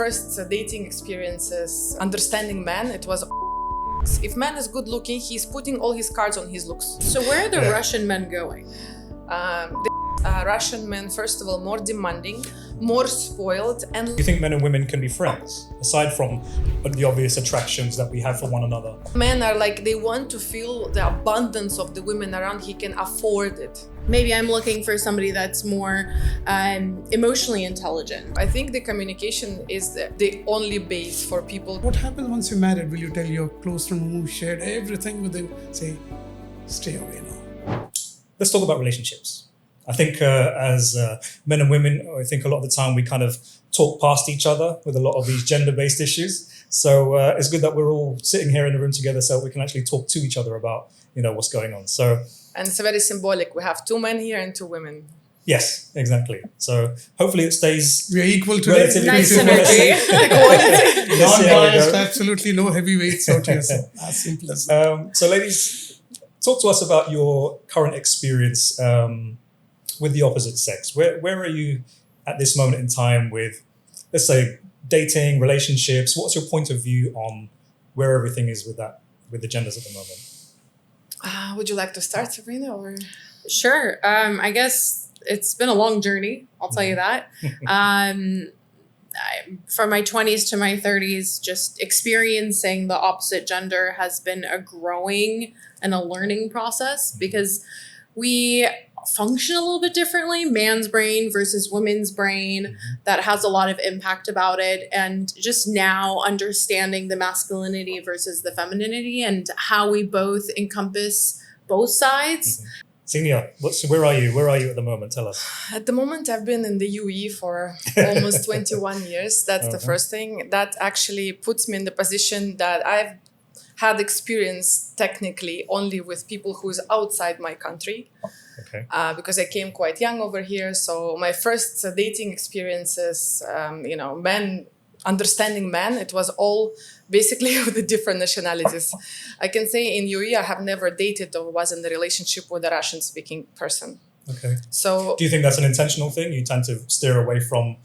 first dating experiences, understanding men, it was if man is good looking, he's putting all his cards on his looks. So where are the Russian men going? Russian men, first of all, more demanding, more spoiled, and Do you think men and women can be friends, aside from the obvious attractions that we have for one another? men are like, they want to feel the abundance of the women around. He can afford it. Maybe I'm looking for somebody that's more emotionally intelligent. I think the communication is the only base for people. What happens once you're married? Will you tell your close friend who shared everything with him, say, stay away now? Let's talk about relationships. I think as men and women, I think a lot of the time we kind of talk past each other with a lot of these gender-based issues. So it's good that we're all sitting here in the room together so we can actually talk to each other about, what's going on. So, And it's very symbolic. We have 2 men here and 2 women. yes, exactly. So hopefully it stays We are equal today. relatively Nice equal. synergy. Let's see how we Non-biased, go. absolutely no heavyweights out here. So as simple as that. So ladies, talk to us about your current experience with the opposite sex. Where are you at this moment in time with, let's say, dating, relationships? What's your point of view on where everything is with the genders at the moment? Would you like to start, Sabrina? Or Sure. I guess it's been a long journey. I'll tell you that. From my 20s to my 30s, just experiencing the opposite gender has been a growing and a learning process because we function a little bit differently. Man's brain versus women's brain, that has a lot of impact about it. And just now understanding the masculinity versus the femininity and how we both encompass both sides. Xenia, where are you? Where are you at the moment? Tell us. at the moment, I've been in the UE for almost 21 years. That's the first thing. That actually puts me in the position that I've had experience technically only with people who's outside my country. Okay. Because I came quite young over here. So my first dating experiences, understanding men, it was all basically with the different nationalities. I can say in UE, I have never dated or was in a relationship with a Russian-speaking person. Okay. So Do you think that's an intentional thing? You tend to steer away from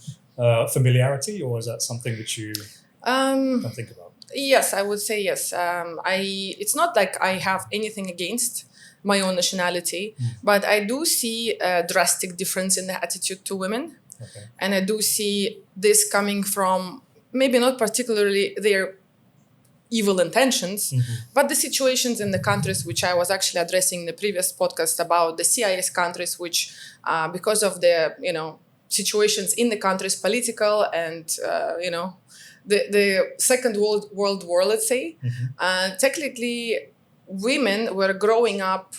familiarity, or is that something that you don't think about? yes, I would say yes. It's not like I have anything against my own nationality, but I do see a drastic difference in the attitude to women. Okay. And I do see this coming from maybe not particularly their evil intentions, but the situations in the countries which I was actually addressing in the previous podcast about the CIS countries, which because of the, situations in the countries, political and, the Second World War, let's say, technically women were growing up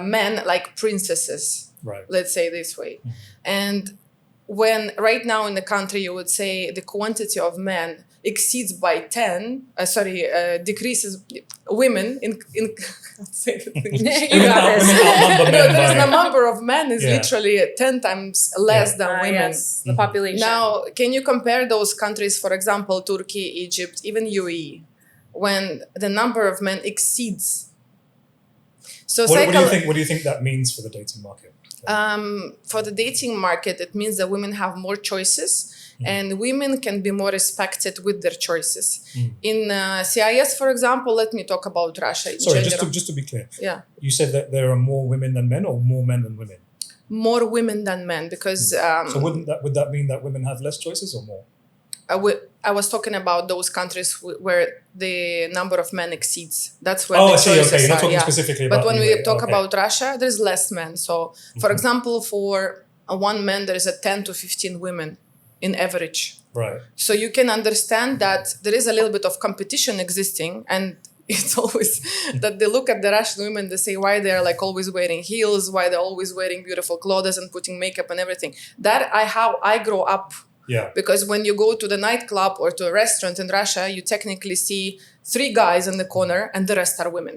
men like princesses, Right. let's say this way. And when right now in the country, you would say the quantity of men exceeds by 10, decreases women in say the thing. You got this. Women outnumber men There's by- the number of men is Yeah. literally 10 times less than women. Yes, the population. Now, can you compare those countries, for example, Turkey, Egypt, even UAE, when the number of men exceeds? So What do you think that means for the dating market? for the dating market, it means that women have more choices and women can be more respected with their choices. In CIS, for example, let me talk about Russia in Sorry, general. just to be clear. Yeah. You said that there are more women than men, or more men than women? More women than men because So would that mean that women have less choices or more? I was talking about those countries where the number of men exceeds. That's where Oh, the I see. choices Okay, you're not are, talking yeah. specifically about But when we UAE. talk Okay. about Russia, there's less men. So, for example, for one man, there is a 10 to 15 women in average. Right. So you can understand that there is a little bit of competition existing, and it's always that they look at the Russian women, they say why they're like always wearing heels, why they're always wearing beautiful clothes and putting makeup and everything. How I grow up. Yeah. Because when you go to the nightclub or to a restaurant in Russia, you technically see 3 guys in the corner and the rest are women.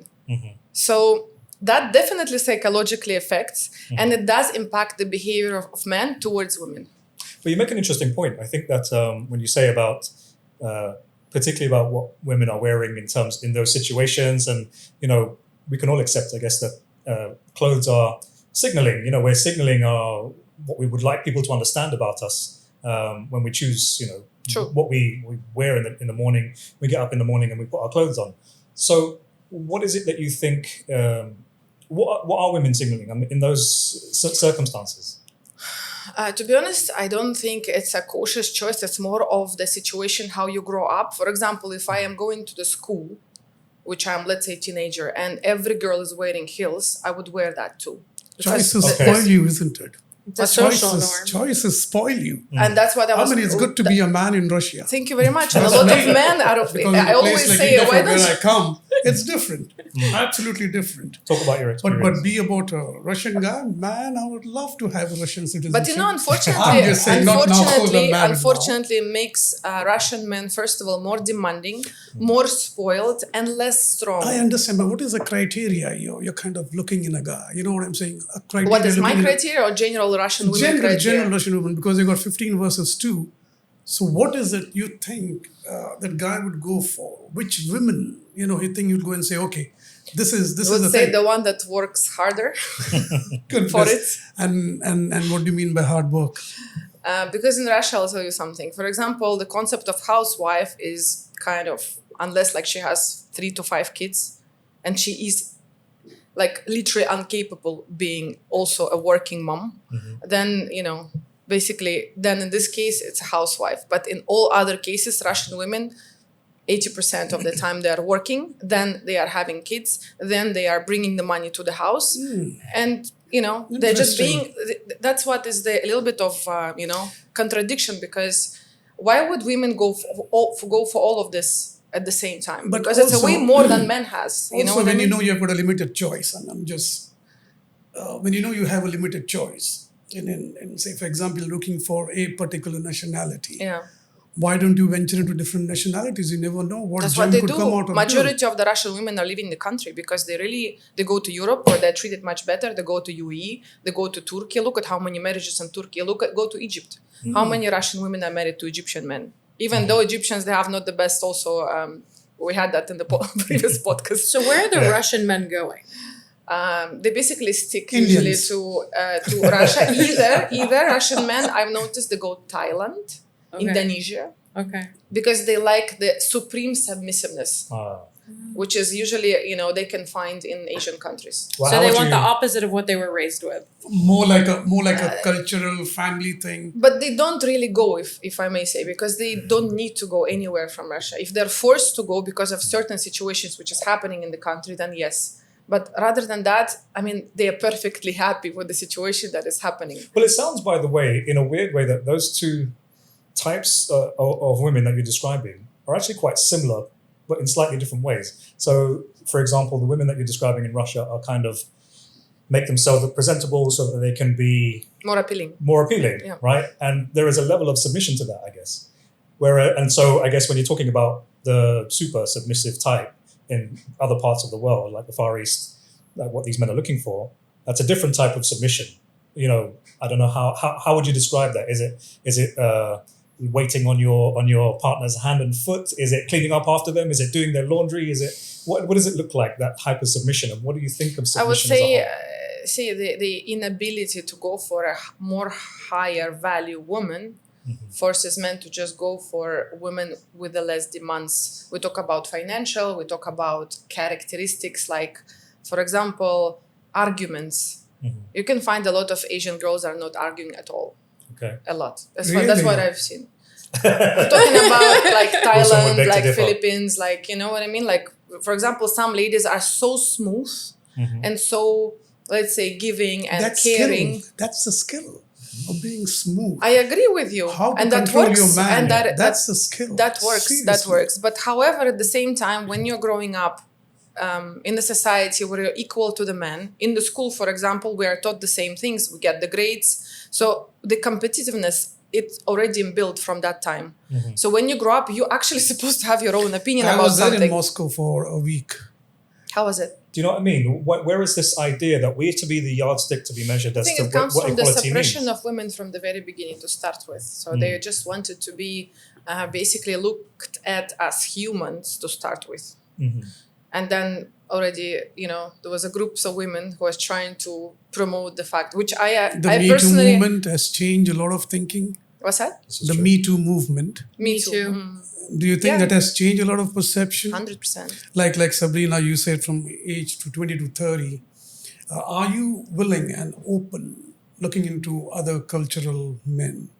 So that definitely psychologically affects and it does impact the behavior of men towards women. But you make an interesting point. I think that when you say about, particularly about what women are wearing in those situations, and we can all accept, I guess, that clothes are signaling. We're signaling what we would like people to understand about us when we choose, True. what we wear in the morning. We get up in the morning and we put our clothes on. So what is it that you think, what are women signaling in those circumstances? To be honest, I don't think it's a cautious choice. It's more of the situation, how you grow up. For example, if I am going to the school, which I'm, let's say, teenager, and every girl is wearing heels, I would wear that too. Choices spoil you, isn't it? The social norm. Choices spoil you. And that's what I was... I mean, it's good to be a man in Russia. Thank you very much. And a lot of men are of... Because I always say, why don't where you... I come, it's different. Absolutely different. Talk about your experience. But be about a Russian guy, man, I would love to have a Russian citizenship. But you know, I'm just saying, not now, because I'm married unfortunately, it makes Russian men, first of all, more demanding, more spoiled, and less strong. I understand, but what is the criteria you're kind of looking in a guy? You know what I'm saying? A criteria. What is my criteria or general Russian women criteria? General Russian women, because they got 15 versus 2. So what is it you think that guy would go for? Which women, you think you'd go and say, okay, this is the would say thing. the one that works harder Goodness. for it. And what do you mean by hard work? Because in Russia, I'll tell you something. For example, the concept of housewife is kind of, unless like she has 3 to 5 kids, and she is like literally incapable being also a working mom, then, basically, then in this case, it's a housewife. But in all other cases, Russian women, 80% of the time they are working, then they are having kids, then they are bringing the money to the house. And, they're just being, that's what is a little bit of, contradiction, because why would women go for all of this at the same time? But because also, it's a way more than men has. Also, when you know you've got a limited choice, and I'm just, when you know you have a limited choice, in say, for example, looking for a particular nationality. Yeah. Why don't you venture into different nationalities? You never know what That's gem what they could do. come out of Majority of the Russian women are leaving the country because they go to Europe where they're treated much better. They go to UAE. They go to Turkey. Look at how many marriages in Turkey. Go to Egypt. How many Russian women are married to Egyptian men? Even though Egyptians, they have not the best also. We had that in the previous podcast. So where are the Russian men going? They basically stick Indians. usually to Russia. Either Russian men, I've noticed they go Thailand, Indonesia. Okay. Because they like the supreme submissiveness, which is usually, they can find in Asian countries. Well, So they want the opposite of what they were raised with. More like a cultural family thing. But they don't really go, if I may say, because they don't need to go anywhere from Russia. If they're forced to go because of certain situations which is happening in the country, then yes. But rather than that, I mean, they are perfectly happy with the situation that is happening. Well, it sounds, by the way, in a weird way, that those two types of women that you're describing are actually quite similar, but in slightly different ways. So, for example, the women that you're describing in Russia are kind of make themselves look presentable so that they can be More appealing. Yeah. Right? And there is a level of submission to that, I guess. And so I guess when you're talking about the super submissive type in other parts of the world, like the Far East, like what these men are looking for, that's a different type of submission. I don't know how would you describe that? Is it waiting on your partner's hand and foot? Is it cleaning up after them? Is it doing their laundry? Is it what does it look like, that type of submission? And what do you think of submission? I would say the inability to go for a more higher value woman forces men to just go for women with the less demands. We talk about financial, we talk about characteristics like, for example, arguments. You can find a lot of Asian girls are not arguing at all. Okay. A lot. Really? That's what I've seen. I'm talking about like Thailand, like Philippines, like, you know what I mean? Like, for example, some ladies are so smooth and so, let's say, giving and caring. That's the skill of being smooth. I agree with you. How to and that control works. your man. And that's the skill. That works. Seriously. That works. But however, at the same time, when you're growing up in the society where you're equal to the men, in the school, for example, we are taught the same things. We get the grades. So the competitiveness, it's already built from that time. So when you grow up, you're actually supposed to have your own opinion about something. I was there in Moscow for a week. How was it? Do you know what I mean? Where is this idea that we're to be the yardstick to be measured as to I think it comes what from the equality suppression means? of women from the very beginning to start with. So they just wanted to be basically looked at as humans to start with. And then already, there was a group of women who was trying to promote the fact, which I The Me Too personally... movement has changed a lot of thinking. What's that? This is The true. Me Too movement. Me too. Do you think Yeah. that has changed a lot of perception? 100%. Like Sabrina, you said from age to 20 to 30. Are you willing and open looking into other cultural men,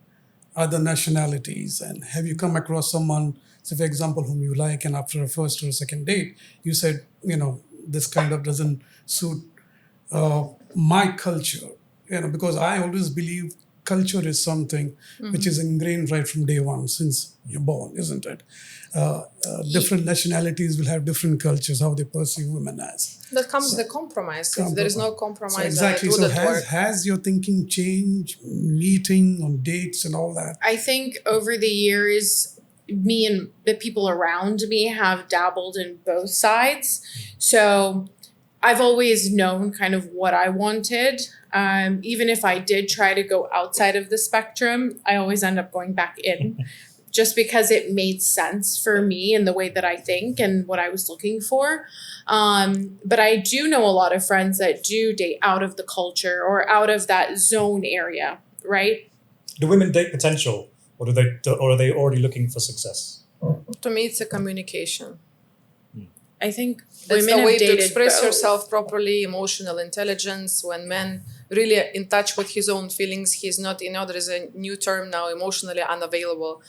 other nationalities? And have you come across someone, say for example, whom you like, and after a first or second date, you said, this kind of doesn't suit my culture, because I always believe culture is something which is ingrained right from day one since you're born, isn't it? Different nationalities will have different cultures, how they perceive women as. That comes the compromise. If there is no compromise, So exactly. it So wouldn't work. has your thinking changed, meeting on dates and all that? I think over the years, me and the people around me have dabbled in both sides. So I've always known kind of what I wanted. Even if I did try to go outside of the spectrum, I always end up going back in just because it made sense for me in the way that I think and what I was looking for. But I do know a lot of friends that do date out of the culture or out of that zone area, right? Do women date potential, or are they already looking for success? To me, it's a communication. I think It's women the have way to dated express both. yourself properly, emotional intelligence. When men really in touch with his own feelings, he's not, there is a new term now, emotionally unavailable.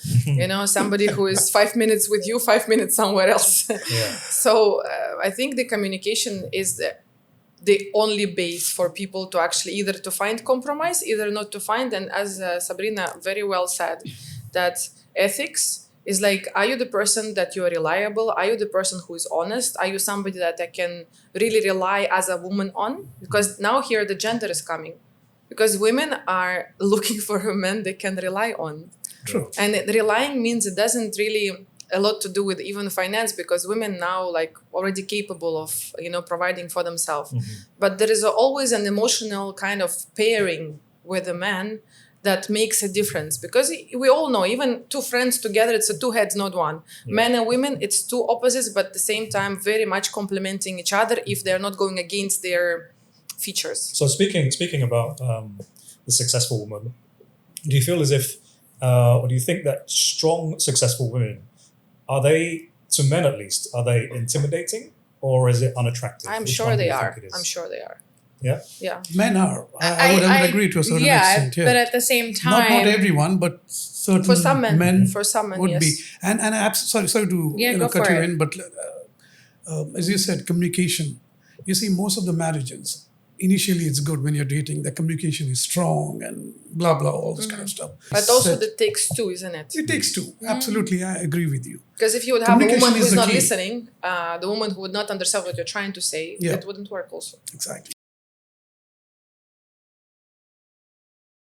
Somebody who is 5 minutes with you, 5 minutes somewhere else. Yeah. So I think the communication is the only base for people to actually either to find compromise, either not to find. And as Sabrina very well said, that ethics is like, are you the person that you are reliable? Are you the person who is honest? Are you somebody that I can really rely as a woman on? Because now here the gender is coming. Because women are looking for a man they can rely on. True. And relying means it doesn't really a lot to do with even finance, because women now already capable of providing for themselves. But there is always an emotional kind of pairing with a man that makes a difference, because we all know even two friends together, it's a two heads, not one. Men and women, it's two opposites, but at the same time very much complementing each other if they're not going against their features. So speaking about the successful woman, do you feel as if, or do you think that strong, successful women, are they, to men at least, are they intimidating or is it unattractive? I'm Which sure one do they you are. think it is? I'm sure they are. Yeah? Yeah. Men are. I would agree to a certain extent. Yeah. But at the same time, Not everyone, but certain For some men, would yes. be. And sorry to go cut for you it. in, but as you said, communication. You see, most of the marriages, initially it's good when you're dating. The communication is strong and blah blah, all this kind of stuff. But also Said- it takes two, isn't it? it takes two. Absolutely, I agree with you. Because if you would have a Communication woman who is is the not key. listening, the woman who would not understand what you're trying to say, Yeah. it wouldn't work also. Exactly.